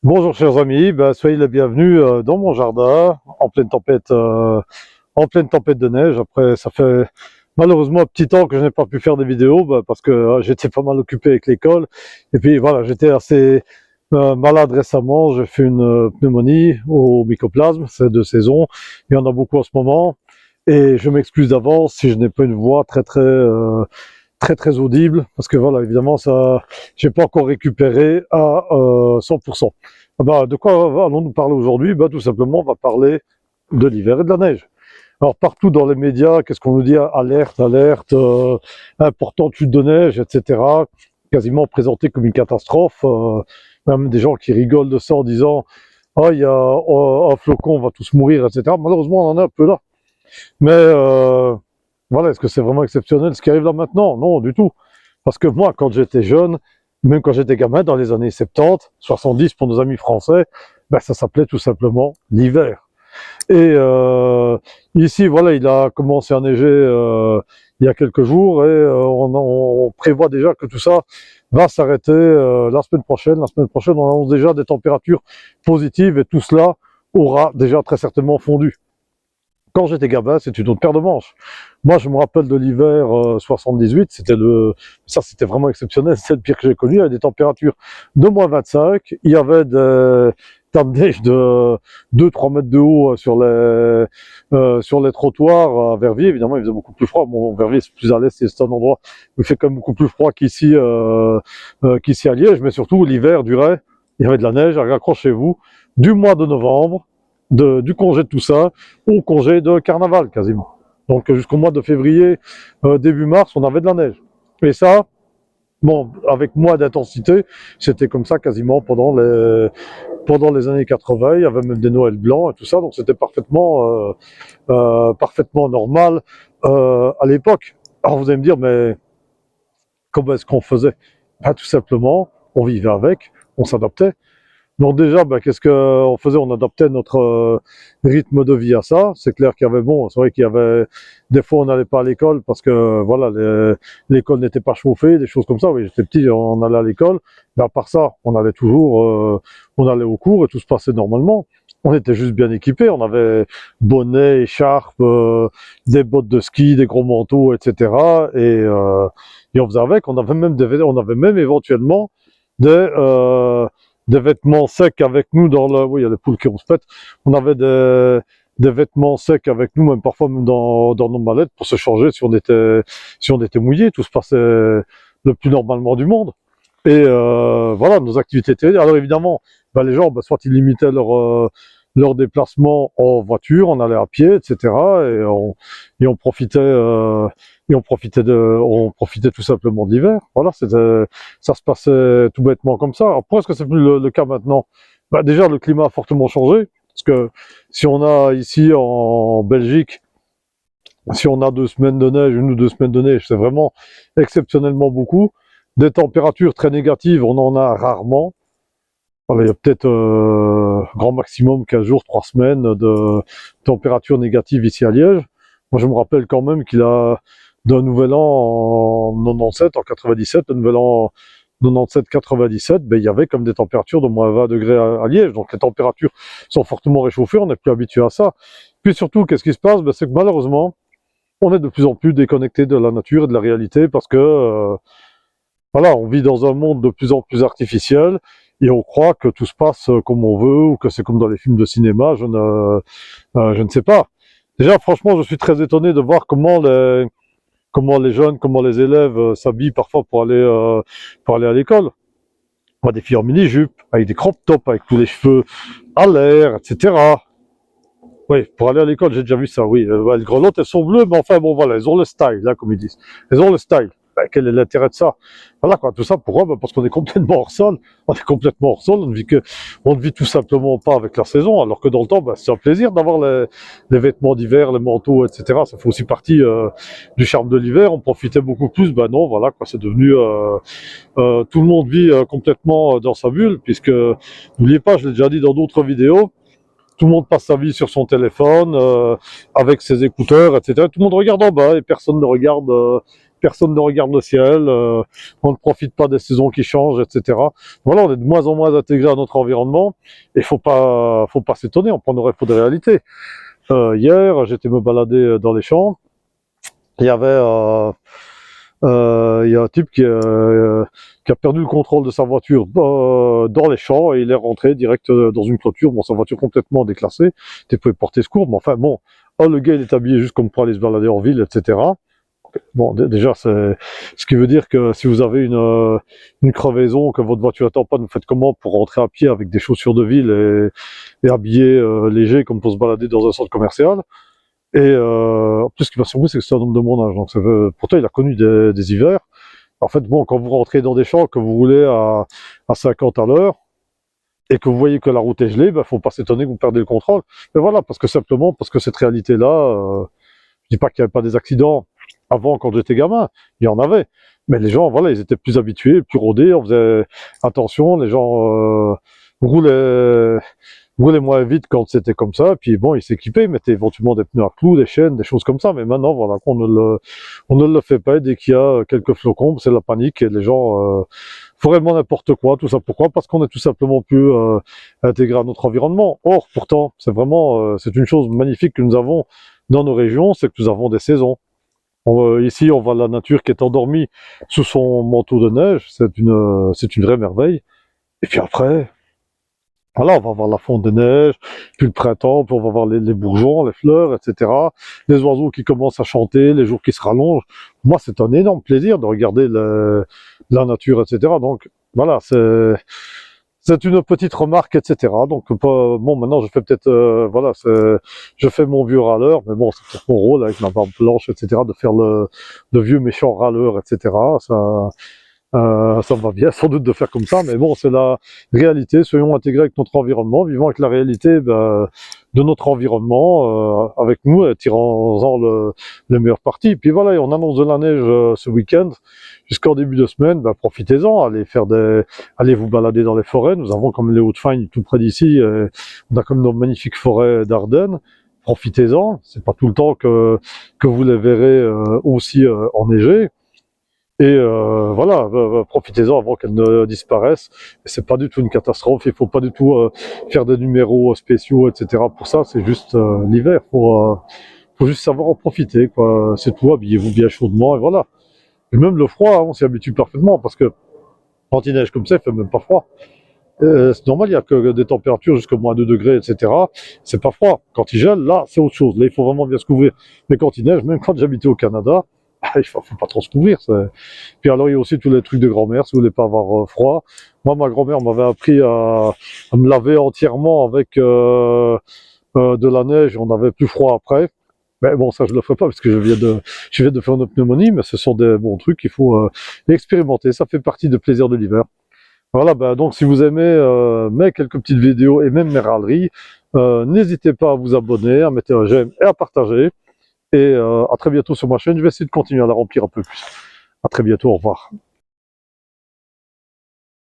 Bonjour chers amis, soyez les bienvenus dans mon jardin en pleine tempête de neige. Après, ça fait malheureusement un petit temps que je n'ai pas pu faire des vidéos parce que j'étais pas mal occupé avec l'école. Et puis voilà, j'étais assez malade récemment. J'ai fait une pneumonie au mycoplasme, c'est de saison. Il y en a beaucoup en ce moment. Et je m'excuse d'avance si je n'ai pas une voix très audible, parce que voilà, évidemment, ça, j'ai pas encore récupéré à 100%. De quoi allons-nous parler aujourd'hui? Tout simplement, on va parler de l'hiver et de la neige. Alors partout dans les médias, qu'est-ce qu'on nous dit? Alerte, alerte, importante chute de neige, etc. Quasiment présenté comme une catastrophe. Même des gens qui rigolent de ça en disant «Ah, il y a un flocon, on va tous mourir», etc. Malheureusement, on en est un peu là. Mais voilà, est-ce que c'est vraiment exceptionnel ce qui arrive là maintenant? Non, du tout. Parce que moi, quand j'étais jeune, même quand j'étais gamin, dans les années 70, 70 pour nos amis français, ça s'appelait tout simplement l'hiver. Et ici, voilà, il a commencé à neiger il y a quelques jours et on prévoit déjà que tout ça va s'arrêter la semaine prochaine. La semaine prochaine, on annonce déjà des températures positives et tout cela aura déjà très certainement fondu. Quand j'étais gamin, c'est une autre paire de manches. Moi, je me rappelle de l'hiver 78, c'était vraiment exceptionnel, c'est le pire que j'ai connu, il y avait des températures de moins 25, il y avait des tas de neige de 2-3 mètres de haut sur les trottoirs à Verviers. Évidemment, il faisait beaucoup plus froid. Bon, Verviers, c'est plus à l'est, c'est un endroit où il fait quand même beaucoup plus froid qu'ici à Liège, mais surtout, l'hiver durait, il y avait de la neige, accrochez-vous, du mois de novembre, du congé de Toussaint au congé de carnaval quasiment. Donc jusqu'au mois de février, début mars, on avait de la neige. Et ça, bon, avec moins d'intensité, c'était comme ça quasiment pendant les années 80. Il y avait même des Noëls blancs et tout ça, donc c'était parfaitement normal à l'époque. Alors vous allez me dire, mais comment est-ce qu'on faisait? Tout simplement, on vivait avec, on s'adaptait. Donc déjà, qu'est-ce qu'on faisait? On adaptait notre rythme de vie à ça. C'est clair qu'il y avait, bon, c'est vrai qu'il y avait, des fois on n'allait pas à l'école parce que voilà, l'école n'était pas chauffée, des choses comme ça. Oui, j'étais petit, on allait à l'école, mais à part ça, on allait au cours et tout se passait normalement. On était juste bien équipés, on avait bonnet, écharpe, des bottes de ski, des gros manteaux, etc. Et on faisait avec. On avait même éventuellement des vêtements secs avec nous oui, il y a des poules qui rouspètent. On avait des vêtements secs avec nous, même parfois même dans nos mallettes pour se changer si on était mouillé. Tout se passait le plus normalement du monde. Et voilà, nos activités étaient. Alors évidemment, les gens, soit ils limitaient leur déplacement en voiture, on allait à pied, etc. Et on profitait. On profitait tout simplement de l'hiver. Voilà, ça se passait tout bêtement comme ça. Alors, pourquoi est-ce que c'est plus le cas maintenant? Déjà, le climat a fortement changé. Parce que si on a ici en Belgique, si on a 2 semaines de neige, 1 ou 2 semaines de neige, c'est vraiment exceptionnellement beaucoup. Des températures très négatives, on en a rarement. Voilà, il y a peut-être grand maximum 15 jours, 3 semaines de température négative ici à Liège. Moi, je me rappelle quand même qu'il a d'un nouvel an en 97, en 97, le nouvel an 97-97, il y avait comme des températures de moins 20 degrés à Liège. Donc les températures sont fortement réchauffées, on n'est plus habitué à ça. Puis surtout, qu'est-ce qui se passe? C'est que malheureusement, on est de plus en plus déconnecté de la nature et de la réalité parce que voilà, on vit dans un monde de plus en plus artificiel et on croit que tout se passe comme on veut ou que c'est comme dans les films de cinéma. Je ne sais pas. Déjà, franchement, je suis très étonné de voir comment les jeunes, comment les élèves s'habillent parfois pour aller à l'école. On a des filles en mini-jupe, avec des crop tops, avec tous les cheveux à l'air, etc. Oui, pour aller à l'école, j'ai déjà vu ça, oui. Les grelottes, elles sont bleues, mais enfin, bon, voilà, elles ont le style, là, comme ils disent. Elles ont le style. Quel est l'intérêt de ça? Voilà, quoi, tout ça, pourquoi? Parce qu'on est complètement hors sol. On est complètement hors sol, on ne vit tout simplement pas avec la saison, alors que dans le temps, c'est un plaisir d'avoir les vêtements d'hiver, les manteaux, etc. Ça fait aussi partie du charme de l'hiver. On profitait beaucoup plus, non, voilà, quoi, c'est devenu... tout le monde vit complètement dans sa bulle, puisque, n'oubliez pas, je l'ai déjà dit dans d'autres vidéos, tout le monde passe sa vie sur son téléphone, avec ses écouteurs, etc. Tout le monde regarde en bas et personne ne regarde personne ne regarde le ciel, on ne profite pas des saisons qui changent, etc. Voilà, on est de moins en moins intégré à notre environnement, et faut pas s'étonner, on prendrait pour des réalités. Hier, j'étais me balader dans les champs, il y avait il y a un type qui a perdu le contrôle de sa voiture dans les champs, et il est rentré direct dans une clôture. Bon, sa voiture complètement déclassée, tu pouvais porter secours, mais enfin bon, le gars il est habillé juste comme pour aller se balader en ville, etc. Bon, déjà, c'est ce qui veut dire que si vous avez une crevaison, que votre voiture attend pas, vous faites comment pour rentrer à pied avec des chaussures de ville et habillé léger comme pour se balader dans un centre commercial. Et en plus, ce qui m'a surpris, c'est que c'est un homme de mon âge. Donc, pourtant, il a connu des hivers. En fait, bon, quand vous rentrez dans des champs, que vous roulez à 50 à l'heure, et que vous voyez que la route est gelée, ben, faut pas s'étonner que vous perdez le contrôle. Mais voilà, parce que cette réalité-là, je dis pas qu'il n'y avait pas des accidents avant, quand j'étais gamin, il y en avait. Mais les gens, voilà, ils étaient plus habitués, plus rodés, on faisait attention, les gens roulaient moins vite quand c'était comme ça, puis bon, ils s'équipaient, ils mettaient éventuellement des pneus à clous, des chaînes, des choses comme ça, mais maintenant, voilà, on ne le fait pas, et dès qu'il y a quelques flocons, c'est la panique, et les gens font vraiment n'importe quoi, tout ça. Pourquoi? Parce qu'on est tout simplement plus intégré à notre environnement. Or, pourtant, c'est vraiment, c'est une chose magnifique que nous avons dans nos régions, c'est que nous avons des saisons. Ici, on voit la nature qui est endormie sous son manteau de neige, c'est une vraie merveille. Et puis après, voilà, on va voir la fonte des neiges, puis le printemps, puis on va voir les bourgeons, les fleurs, etc. Les oiseaux qui commencent à chanter, les jours qui se rallongent. Moi, c'est un énorme plaisir de regarder la nature, etc. Donc, voilà, c'est une petite remarque, etc. Donc, bon, maintenant, je fais peut-être, voilà, je fais mon vieux râleur, mais bon, c'est peut-être mon rôle avec ma barbe blanche, etc., de faire le vieux méchant râleur, etc. Ça me va bien, sans doute, de faire comme ça, mais bon, c'est la réalité. Soyons intégrés avec notre environnement, vivons avec la réalité de notre environnement, avec nous, tirons-en le meilleur parti. Puis voilà, et on annonce de la neige ce week-end, jusqu'en début de semaine, profitez-en, allez vous balader dans les forêts. Nous avons comme les Hauts-de-Fagne tout près d'ici, on a comme nos magnifiques forêts d'Ardennes. Profitez-en, c'est pas tout le temps que vous les verrez aussi enneigées. Et voilà, profitez-en avant qu'elles ne disparaissent. Et c'est pas du tout une catastrophe, il faut pas du tout faire des numéros spéciaux, etc. Pour ça, c'est juste l'hiver, faut juste savoir en profiter, quoi. C'est tout, habillez-vous bien chaudement, et voilà. Et même le froid, on s'y habitue parfaitement, parce que quand il neige comme ça, il fait même pas froid. C'est normal, il y a que des températures jusqu'à moins 2 degrés, etc. C'est pas froid. Quand il gèle, là, c'est autre chose. Là, il faut vraiment bien se couvrir. Mais quand il neige, même quand j'habitais au Canada, il faut pas trop se couvrir. Puis alors, il y a aussi tous les trucs de grand-mère, si vous voulez pas avoir froid. Moi, ma grand-mère m'avait appris à me laver entièrement avec de la neige, on avait plus froid après. Mais bon, ça, je le ferai pas, parce que je viens de faire une pneumonie, mais ce sont des bons trucs qu'il faut expérimenter. Ça fait partie des plaisirs de l'hiver. Voilà, donc si vous aimez mes quelques petites vidéos et même mes râleries, n'hésitez pas à vous abonner, à mettre un j'aime et à partager. Et à très bientôt sur ma chaîne. Je vais essayer de continuer à la remplir un peu plus. À très bientôt, au revoir.